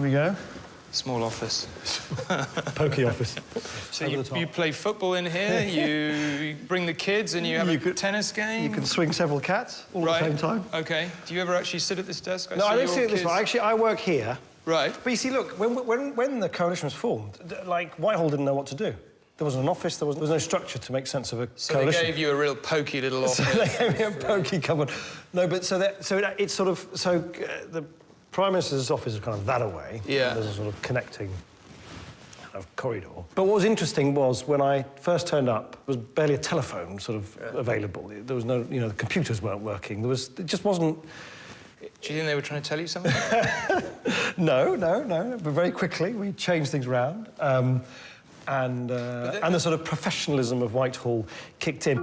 we go. Small office. Pokey office. So you play football in here, you bring the kids and you have a tennis game? You can swing several cats all at the same time. OK. Do you ever actually sit at this desk? No, I don't sit at this one. Actually, I work here. Right. But you see, look, when the coalition was formed, like, Whitehall didn't know what to do. There wasn't an office, there was no structure to make sense of a coalition. So they gave you a real pokey little office. So they gave me a pokey cupboard. No, but it's sort of... So the Prime Minister's office is kind of that away. Yeah. There's a sort of connecting kind of corridor. But what was interesting was, when I first turned up, there was barely a telephone sort of available. There was no... You know, the computers weren't working. It just wasn't... Do you think they were trying to tell you something? No. But very quickly, we changed things around. And the sort of professionalism of Whitehall kicked in.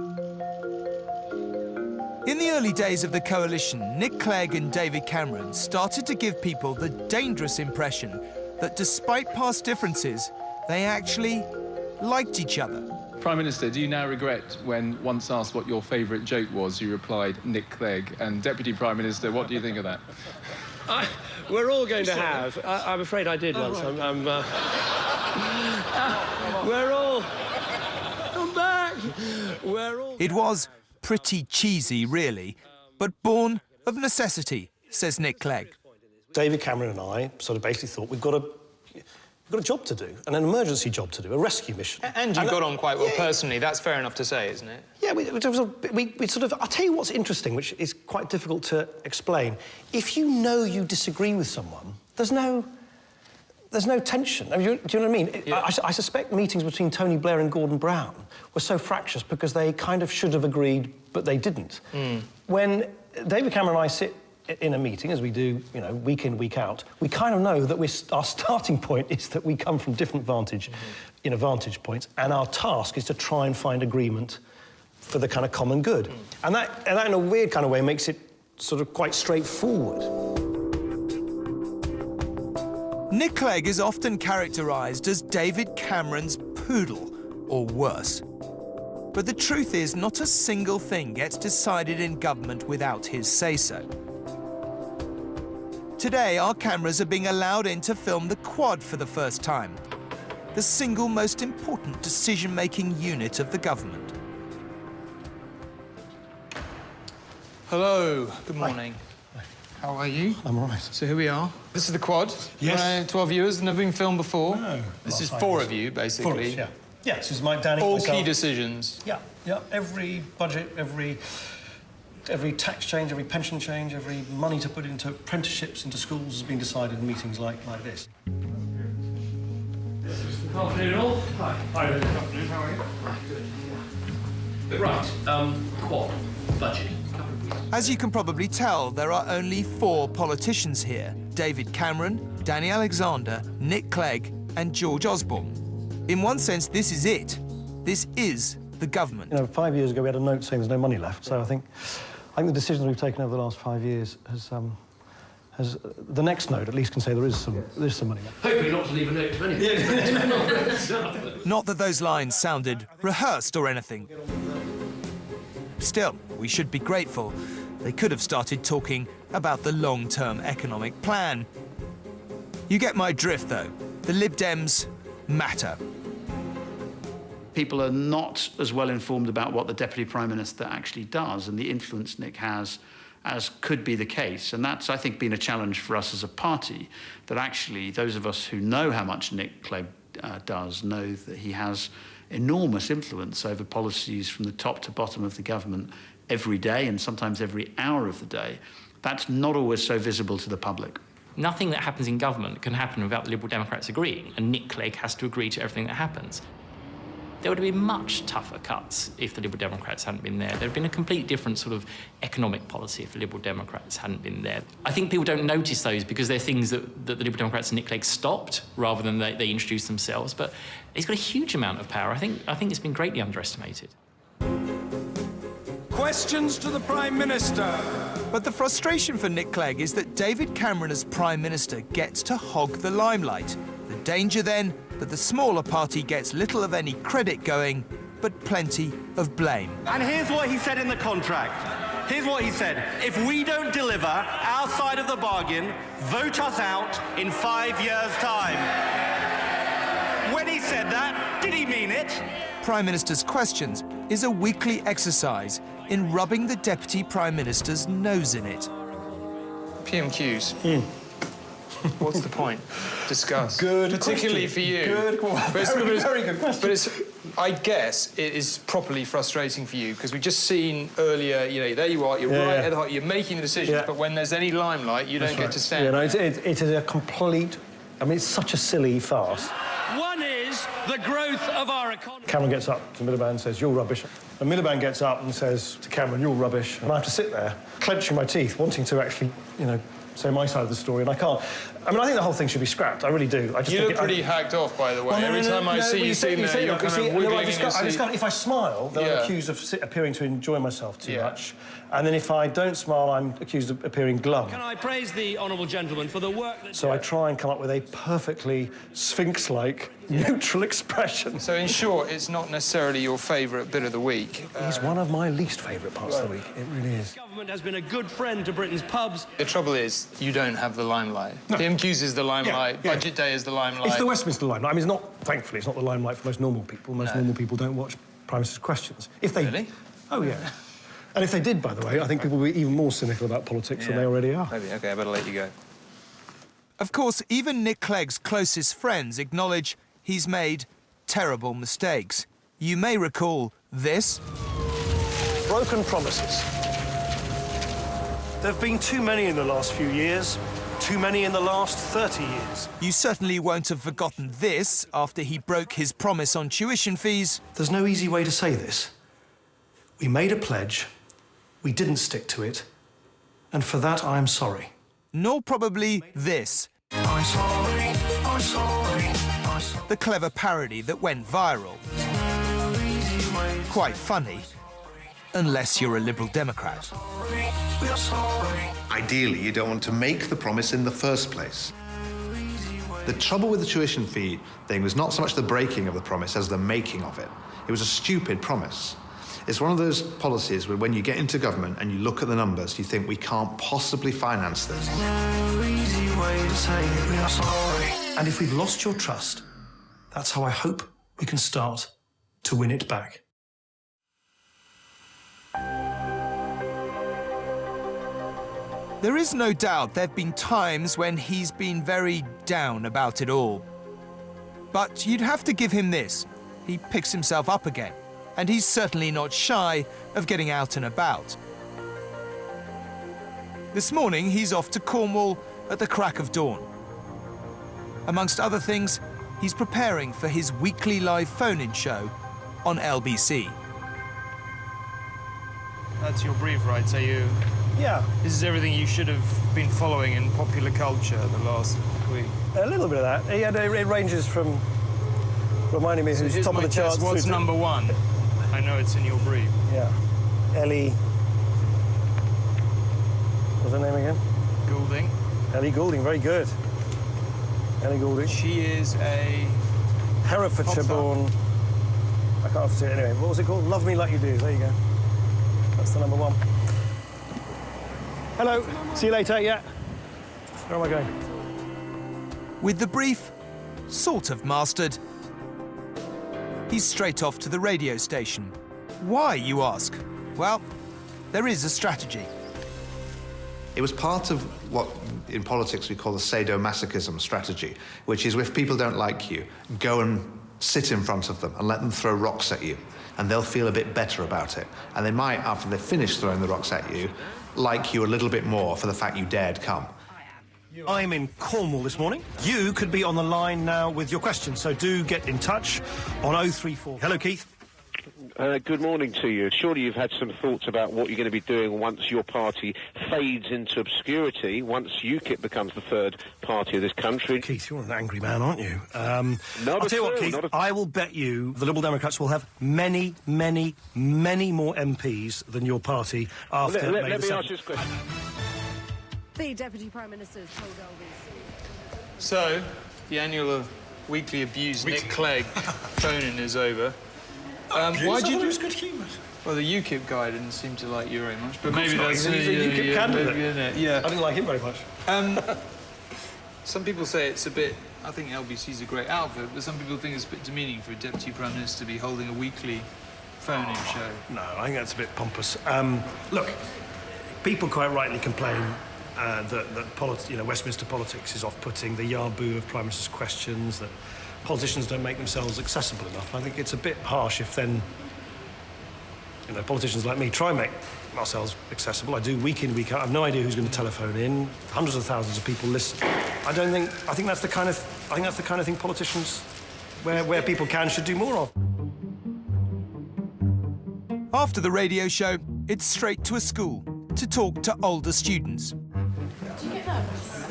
In the early days of the coalition, Nick Clegg and David Cameron started to give people the dangerous impression that despite past differences, they actually liked each other. Prime Minister, do you now regret when once asked what your favourite joke was, you replied, Nick Clegg? And Deputy Prime Minister, what do you think of that? We're all going to have. I'm afraid I did once. We're all... Come back! We're all... It was pretty cheesy, really, but born of necessity, says Nick Clegg. David Cameron and I sort of basically thought we've got a job to do, an emergency job to do, a rescue mission. And you got on quite well personally. That's fair enough to say, isn't it? Yeah, we sort of... I'll tell you what's interesting, which is quite difficult to explain. If you know you disagree with someone, there's no tension. I mean, do you know what I mean? Yeah. I suspect meetings between Tony Blair and Gordon Brown were so fractious because they kind of should have agreed, but they didn't. When David Cameron and I sit in a meeting, as we do, you know, week in, week out, we kind of know that our starting point is that we come from different vantage points, and our task is to try and find agreement for the kind of common good. And that, in a weird kind of way, makes it sort of quite straightforward. Nick Clegg is often characterised as David Cameron's poodle, or worse. But the truth is, not a single thing gets decided in government without his say-so. Today, our cameras are being allowed in to film the Quad for the first time, the single most important decision-making unit of the government. Hello, good morning. Hi. How are you? I'm all right. So here we are. This is the Quad. Yes. 12 viewers, never been filmed before. No. This is 4 of you, basically. 4 of us, yeah. Yeah, this is Mike, Danny, All myself. key decisions. Yeah. Every budget, every tax change, every pension change, every money to put into apprenticeships, into schools has been decided in meetings like this. Good afternoon, all. Hi. Hi, good afternoon. How are you? Good. Right, Quad, budget. As you can probably tell, there are only 4 politicians here: David Cameron, Danny Alexander, Nick Clegg and George Osborne. In one sense, this is it. This is the government. You know, 5 years ago, we had a note saying there's no money left, so I think the decisions we've taken over the last 5 years has the next note at least can say there is some money left. Hopefully not to leave a note to anyone. Not that those lines sounded rehearsed or anything. Still, we should be grateful. They could have started talking about the long-term economic plan. You get my drift, though. The Lib Dems matter. People are not as well informed about what the Deputy Prime Minister actually does and the influence Nick has as could be the case. And that's, I think, been a challenge for us as a party, that actually those of us who know how much Nick Clegg does know that he has enormous influence over policies from the top to bottom of the government every day and sometimes every hour of the day. That's not always so visible to the public. Nothing that happens in government can happen without the Liberal Democrats agreeing, and Nick Clegg has to agree to everything that happens. There would have been much tougher cuts if the Liberal Democrats hadn't been there. There would have been a completely different sort of economic policy if the Liberal Democrats hadn't been there. I think people don't notice those because they're things that the Liberal Democrats and Nick Clegg stopped rather than they introduced themselves. But he's got a huge amount of power. I think it's been greatly underestimated. Questions to the Prime Minister. But the frustration for Nick Clegg is that David Cameron as Prime Minister gets to hog the limelight. The danger then that the smaller party gets little of any credit going, but plenty of blame. And here's what he said in the contract. Here's what he said. If we don't deliver our side of the bargain, vote us out in 5 years' time. When he said that, did he mean it? Prime Minister's Questions is a weekly exercise in rubbing the Deputy Prime Minister's nose in it. PMQs. What's the point? Discuss. Good Particularly question. for you. Good, very good question. But I guess it is properly frustrating for you because we've just seen earlier, you know, there you are, you're right at the heart, you're making the decisions, but when there's any limelight, you don't get to stand. Yeah, no, it is a complete... I mean, it's such a silly farce. One is the growth of our economy. Cameron gets up to Miliband and says, you're rubbish. And Miliband gets up and says to Cameron, you're rubbish. And I have to sit there, clenching my teeth, wanting to actually, you know, say my side of the story, and I can't. I mean, I think the whole thing should be scrapped. I really do. I just you think look pretty hacked off, by the way. Every time I see you sitting there, you're kind of wiggling in your seat. If I smile, then I'm accused of appearing to enjoy myself too much. And then if I don't smile, I'm accused of appearing glum. Can I praise the honourable gentleman for the work that... So I try and come up with a perfectly sphinx-like, neutral expression. So in short, it's not necessarily your favourite bit of the week. It's one of my least favourite parts of the week. It really is. The government has been a good friend to Britain's pubs. The trouble is, you don't have the limelight. No. PMQs is the limelight, Budget Day is the limelight. It's the Westminster limelight. I mean, it's not, thankfully, it's not the limelight for most normal people. Most normal people don't watch Prime Minister's Questions. If they... Really? Oh, yeah. And if they did, by the way, I think people would be even more cynical about politics than they already are. Maybe. OK, I better let you go. Of course, even Nick Clegg's closest friends acknowledge he's made terrible mistakes. You may recall this. Broken promises. There have been too many in the last few years, too many in the last 30 years. You certainly won't have forgotten this after he broke his promise on tuition fees. There's no easy way to say this. We made a pledge, we didn't stick to it, and for that I am sorry. Nor probably this. I'm sorry, I'm sorry, I'm sorry. The clever parody that went viral. Quite funny, unless you're a Liberal Democrat. Ideally, you don't want to make the promise in the first place. The trouble with the tuition fee thing was not so much the breaking of the promise as the making of it. It was a stupid promise. It's one of those policies where when you get into government and you look at the numbers, you think we can't possibly finance this. And if we've lost your trust, that's how I hope we can start to win it back. There is no doubt there have been times when he's been very down about it all. But you'd have to give him this. He picks himself up again. And he's certainly not shy of getting out and about. This morning, he's off to Cornwall at the crack of dawn. Amongst other things, he's preparing for his weekly live phone-in show on LBC. That's your brief, right? So you... Yeah. This is everything you should have been following in popular culture the last week. A little bit of that. It ranges from reminding me who's top of the charts. What's number one? I know it's in your brief. Yeah. Ellie... What's her name again? Goulding. Ellie Goulding, very good. Ellie Goulding. She is a... Herefordshire-born... I can't say it anyway. What was it called? Love Me Like You Do. There you go. That's the number one. Hello. See you later. Yeah. Where am I going? With the brief sort of mastered, he's straight off to the radio station. Why, you ask? Well, there is a strategy. It was part of what in politics we call the sadomasochism strategy, which is if people don't like you, go and sit in front of them and let them throw rocks at you, and they'll feel a bit better about it. And they might, after they've finished throwing the rocks at you, like you a little bit more for the fact you dared come. I'm in Cornwall this morning. You could be on the line now with your questions, so do get in touch on 034. Hello, Keith. Good morning to you. Surely you've had some thoughts about what you're going to be doing once your party fades into obscurity, once UKIP becomes the third party of this country. Keith, you're an angry man, aren't you? I'll tell you what, Keith, I will bet you the Liberal Democrats will have many, many, many more MPs than your party after May the 7th. Let me ask you this question. The Deputy Prime Minister has told LBC. So, the annual weekly abuse Nick Clegg phone-in is over. Why did you do? It was good humour. Well, the UKIP guy didn't seem to like you very much, but maybe not. that's... He's a UKIP candidate. Maybe, yeah. I didn't like him very much. Some people say it's a bit... I think LBC's a great outfit, but some people think it's a bit demeaning for a Deputy Prime Minister to be holding a weekly phone-in show. No, I think that's a bit pompous. Look, people quite rightly complain that Westminster politics is off-putting, the yaboo of Prime Minister's questions, that politicians don't make themselves accessible enough. I think it's a bit harsh if then, politicians like me try and make ourselves accessible. I do week in, week out. I have no idea who's going to telephone in. Hundreds of thousands of people listen. I think that's the kind of thing politicians, where people can, should do more of. After the radio show, it's straight to a school to talk to older students. Do you get nervous?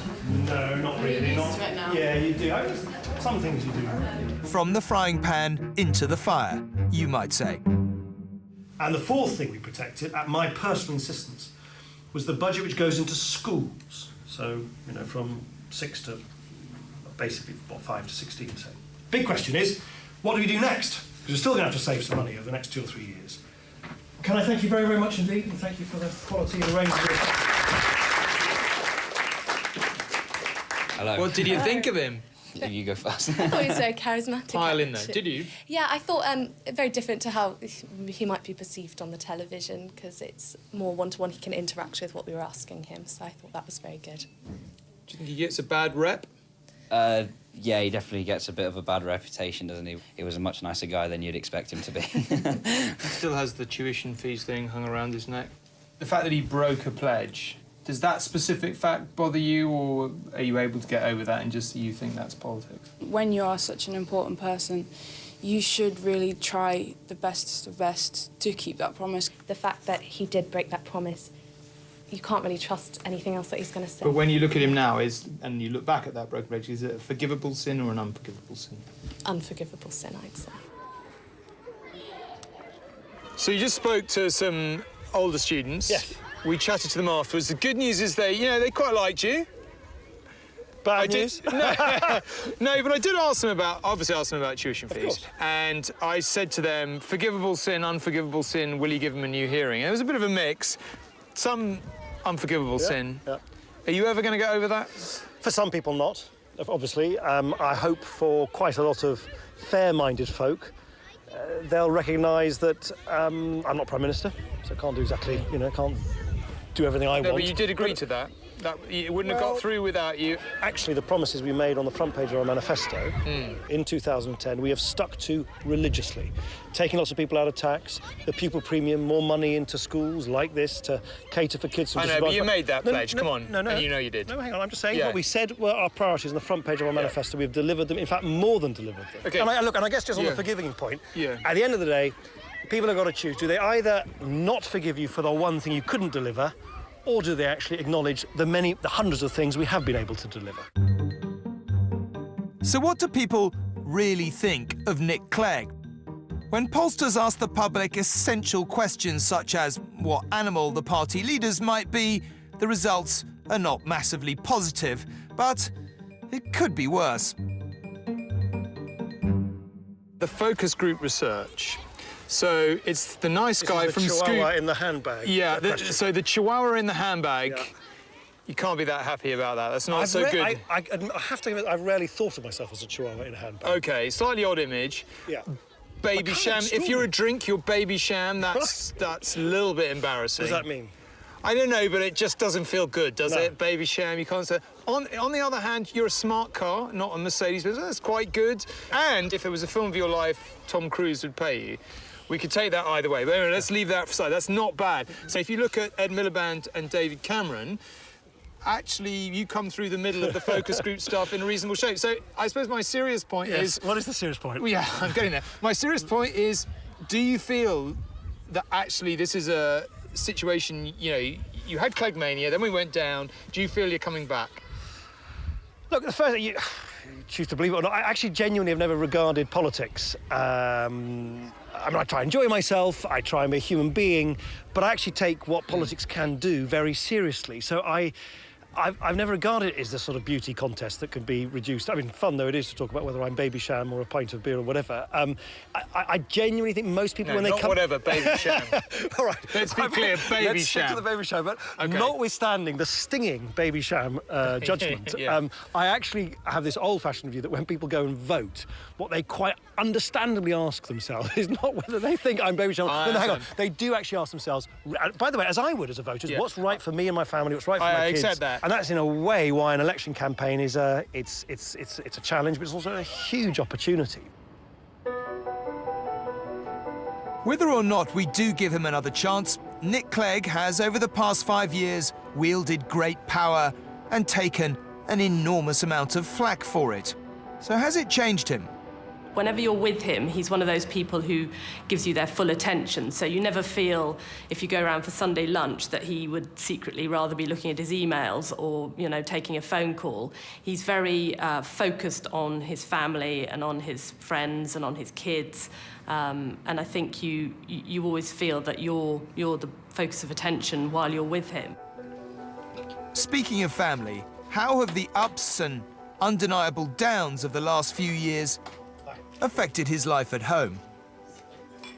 No, not really. Used to it now? Yeah, you do. Some things you do. From the frying pan into the fire, you might say. And the fourth thing we protected, at my personal insistence, was the budget which goes into schools. So, from 6 to basically, 5 to 16, say. Big question is, what do we do next? Because we're still going to have to save some money over the next 2 or 3 years. Can I thank you very, very much indeed, and thank you for the quality and range of your... Hello. What did you think of him? You go first. I thought he was very charismatic. Pile in there, actually. did you? Yeah, I thought very different to how he might be perceived on the television, because it's more one-to-one. He can interact with what we were asking him, so I thought that was very good. Do you think he gets a bad rep? Yeah, he definitely gets a bit of a bad reputation, doesn't he? He was a much nicer guy than you'd expect him to be. He still has the tuition fees thing hung around his neck. The fact that he broke a pledge, does that specific fact bother you, or are you able to get over that and just you think that's politics? When you are such an important person, you should really try the best of best to keep that promise. The fact that he did break that promise, you can't really trust anything else that he's going to say. But when you look at him now, and you look back at that broken pledge, is it a forgivable sin or an unforgivable sin? Unforgivable sin, I'd say. So you just spoke to some older students. Yes. We chatted to them afterwards. The good news is they quite liked you. Bad news? No, but I did ask them about tuition fees. Of course. And I said to them, forgivable sin, unforgivable sin, will you give them a new hearing? And it was a bit of a mix. Some unforgivable sin. Yeah. Are you ever going to get over that? For some people, not, obviously. I hope for quite a lot of fair-minded folk, they'll recognise that I'm not Prime Minister, so I can't do exactly, can't do everything I want. But you did agree to that. That it wouldn't have got through without you. Actually, the promises we made on the front page of our manifesto in 2010, we have stuck to religiously. Taking lots of people out of tax, the pupil premium, more money into schools like this to cater for kids. I know, but you made that pledge, come on. No. And you know you did. No, hang on, I'm just saying what we said were our priorities on the front page of our manifesto. We've delivered them, in fact, more than delivered them. Okay. And I guess just on the forgiving point, at the end of the day, people have got to choose. Do they either not forgive you for the one thing you couldn't deliver, or do they actually acknowledge the hundreds of things we have been able to deliver? So what do people really think of Nick Clegg? When pollsters ask the public essential questions such as what animal the party leaders might be, the results are not massively positive, but it could be worse. The focus group research. So it's the nice guy from Scoop. The chihuahua in the handbag. Yeah, so the chihuahua in the handbag, you can't be that happy about that. That's not so good. I have to admit, I've rarely thought of myself as a chihuahua in a handbag. OK, slightly odd image. Yeah. Baby sham. If you're a drink, you're baby sham. That's a little bit embarrassing. What does that mean? I don't know, but it just doesn't feel good, does it? Baby sham, you can't say... On the other hand, you're a smart car, not a Mercedes, but that's quite good. And if it was a film of your life, Tom Cruise would pay you. We could take that either way. But anyway, let's leave that aside. That's not bad. So if you look at Ed Miliband and David Cameron, actually, you come through the middle of the focus group stuff in a reasonable shape. So I suppose my serious point is... What is the serious point? Well, yeah, I'm getting there. My serious point is, do you feel that actually this is a situation, you had Clegg mania, then we went down. Do you feel you're coming back? Look, the first thing you choose to believe it or not, I actually genuinely have never regarded politics. I try and enjoy myself, I try and be a human being, but I actually take what politics can do very seriously. So I've never regarded it as the sort of beauty contest that can be reduced. I mean, fun though it is to talk about whether I'm Babycham or a pint of beer or whatever. I genuinely think most people, when they come... whatever, Babycham. All right. Let's be clear, Babycham. Let's stick to the Babycham, but okay. Notwithstanding the stinging Babycham judgment, yeah. I actually have this old-fashioned view that when people go and vote, what they quite understandably ask themselves is not whether they think I'm Babycham. No, hang on. They do actually ask themselves, by the way, as I would as a voter, what's right for me and my family, what's right for my kids. I accept that. And that's in a way why an election campaign is it's a challenge, but it's also a huge opportunity. Whether or not we do give him another chance, Nick Clegg has, over the past 5 years, wielded great power and taken an enormous amount of flack for it. So has it changed him? Whenever you're with him, he's one of those people who gives you their full attention. So you never feel, if you go around for Sunday lunch, that he would secretly rather be looking at his emails or, you know, taking a phone call. He's very focused on his family and on his friends and on his kids. And I think you always feel that you're the focus of attention while you're with him. Speaking of family, how have the ups and undeniable downs of the last few years affected his life at home?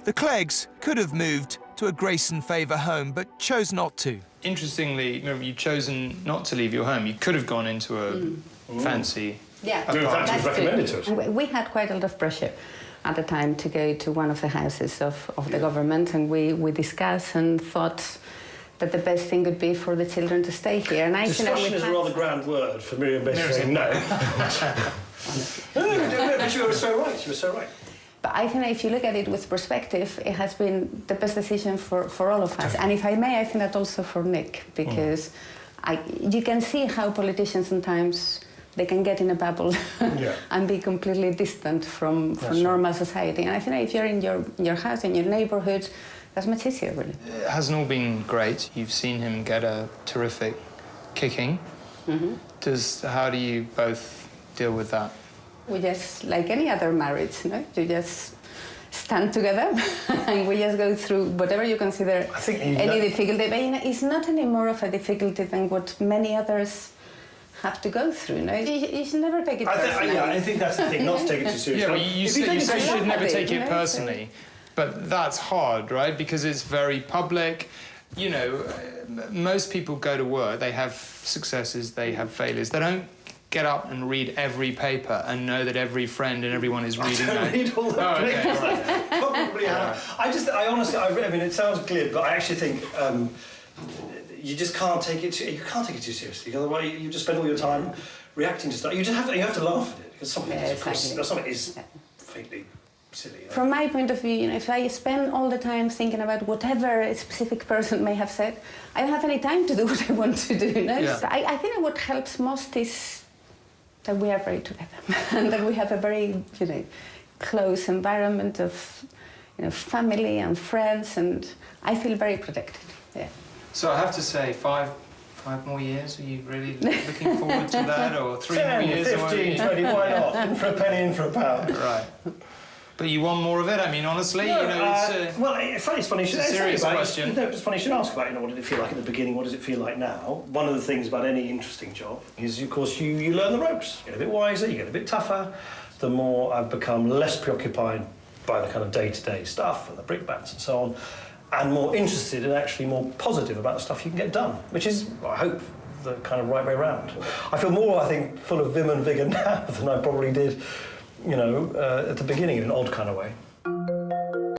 The Cleggs could have moved to a Grayson Favour home, but chose not to. Interestingly, remember, you've chosen not to leave your home. You could have gone into a fancy apartment. That's recommended to us. We had quite a lot of pressure at the time to go to one of the houses of the government, and we discussed and thought that the best thing would be for the children to stay here. And discussion is a rather grand word for Miriam basically saying no. No, but you were so right. You were so right. But I think if you look at it with perspective, it has been the best decision for all of us. And if I may, I think that also for Nick, because you can see how politicians sometimes they can get in a bubble and be completely distant from normal society. And I think if you're in your house, in your neighbourhood, that's much easier, really. It hasn't all been great. You've seen him get a terrific kicking. How do you both deal with that? We just, like any other marriage, you just stand together and we just go through whatever you consider any difficulty. But it's not any more of a difficulty than what many others have to go through. You should never take it personally. I think that's the thing, not to take it too seriously. Yeah, well, you say you should never take it personally, but that's hard, right? Because it's very public. You know, most people go to work, they have successes, they have failures. They don't get up and read every paper and know that every friend and everyone is reading that. I don't read all the papers. Okay. Probably have. I honestly, I mean, it sounds glib, but I actually think you just can't take it too seriously. Otherwise, you just spend all your time reacting to stuff. You have to laugh at it because something is faintly silly. From my point of view, if I spend all the time thinking about whatever a specific person may have said, I don't have any time to do what I want to do. So I think what helps most is that we are very together and that we have a very, close environment of, family and friends, and I feel very protected. Yeah. So I have to say, 5 more years? Are you really looking forward to that, or 3 more years? 15, 20, why not? In for a penny, in for a pound. Right. But you want more of it? I mean, honestly, it's funny. It's a serious question. It's funny you should ask about, what did it feel like at the beginning? What does it feel like now? One of the things about any interesting job is, of course, you learn the ropes. You get a bit wiser, you get a bit tougher. The more I've become less preoccupied by the kind of day-to-day stuff and the brickbats and so on, and more interested and actually more positive about the stuff you can get done, which is, I hope, the kind of right way around. I feel more, I think, full of vim and vigour now than I probably did, at the beginning in an odd kind of way.